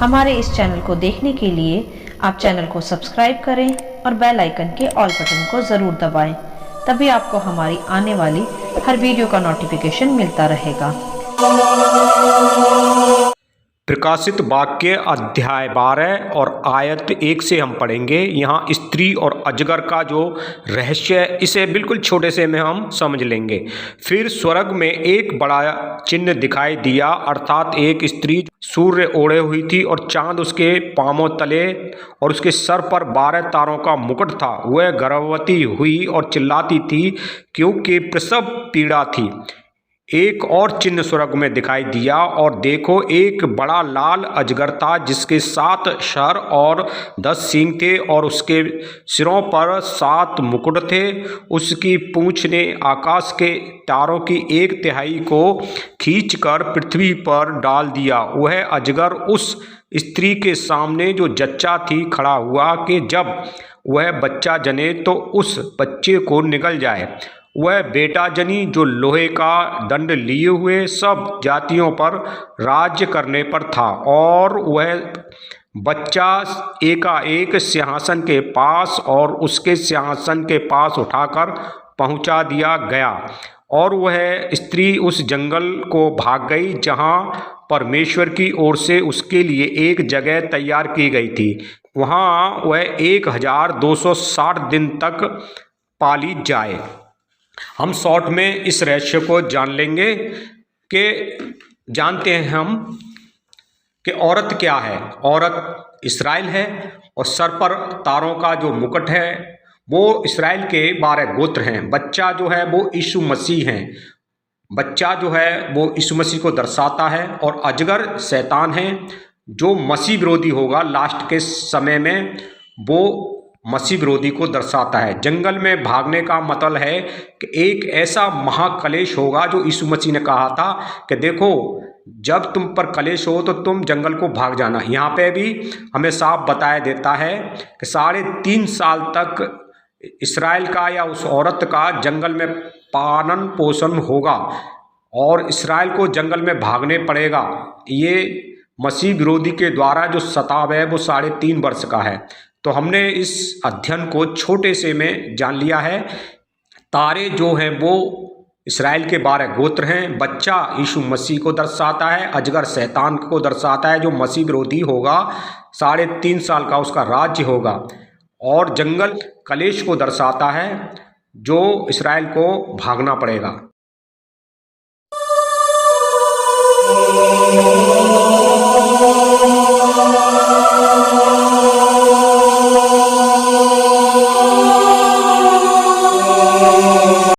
हमारे इस चैनल को देखने के लिए आप चैनल को सब्सक्राइब करें और बेल आइकन के ऑल बटन को ज़रूर दबाएं। तभी आपको हमारी आने वाली हर वीडियो का नोटिफिकेशन मिलता रहेगा। प्रकाशित वाक्य अध्याय 12 और आयत 1 से हम पढ़ेंगे। यहाँ स्त्री और अजगर का जो रहस्य है इसे बिल्कुल छोटे से में हम समझ लेंगे। फिर स्वर्ग में एक बड़ा चिन्ह दिखाई दिया, अर्थात एक स्त्री सूर्य ओढ़े हुई थी और चांद उसके पांवों तले और उसके सर पर 12 तारों का मुकुट था। वह गर्भवती हुई और चिल्लाती थी क्योंकि प्रसव पीड़ा थी। एक और चिन्ह स्वर्ग में दिखाई दिया और देखो, एक बड़ा लाल अजगर था जिसके 7 सर और 10 सींग थे और उसके सिरों पर 7 मुकुट थे। उसकी पूंछ ने आकाश के तारों की 1/3 को खींचकर पृथ्वी पर डाल दिया। वह अजगर उस स्त्री के सामने जो जच्चा थी खड़ा हुआ कि जब वह बच्चा जने तो उस बच्चे को निगल जाए। वह बेटा जनी जो लोहे का दंड लिए हुए सब जातियों पर राज्य करने पर था, और वह बच्चा एकाएक सिंहासन के पास और उसके सिंहासन के पास उठाकर पहुंचा दिया गया। और वह स्त्री उस जंगल को भाग गई जहां परमेश्वर की ओर से उसके लिए एक जगह तैयार की गई थी। वहां वह 1260 दिन तक पाली जाए। हम शॉर्ट में इस रहस्य को जान लेंगे कि जानते हैं हम कि औरत क्या है। औरत इस्राएल है और सर पर तारों का जो मुकुट है वो इस्राएल के 12 गोत्र हैं। बच्चा जो है वो यीशु मसीह हैं। बच्चा जो है वो यीशु मसीह को दर्शाता है, और अजगर शैतान है जो मसीह विरोधी होगा लास्ट के समय में, वो मसीह विरोधी को दर्शाता है। जंगल में भागने का मतलब है कि एक ऐसा महाक्लेश होगा जो यीशु मसीह ने कहा था कि देखो, जब तुम पर क्लेश हो तो तुम जंगल को भाग जाना। यहाँ पे भी हमें साफ बताया देता है कि 3.5 साल तक इस्राएल का या उस औरत का जंगल में पालन पोषण होगा और इस्राएल को जंगल में भागने पड़ेगा। ये मसीह विरोधी के द्वारा जो सताव है वो 3.5 वर्ष का है। तो हमने इस अध्ययन को छोटे से में जान लिया है। तारे जो हैं वो इस्राएल के 12 गोत्र हैं। बच्चा यीशु मसीह को दर्शाता है। अजगर शैतान को दर्शाता है जो मसीह विरोधी होगा, 3.5 साल का उसका राज्य होगा। और जंगल क्लेश को दर्शाता है जो इस्राएल को भागना पड़ेगा।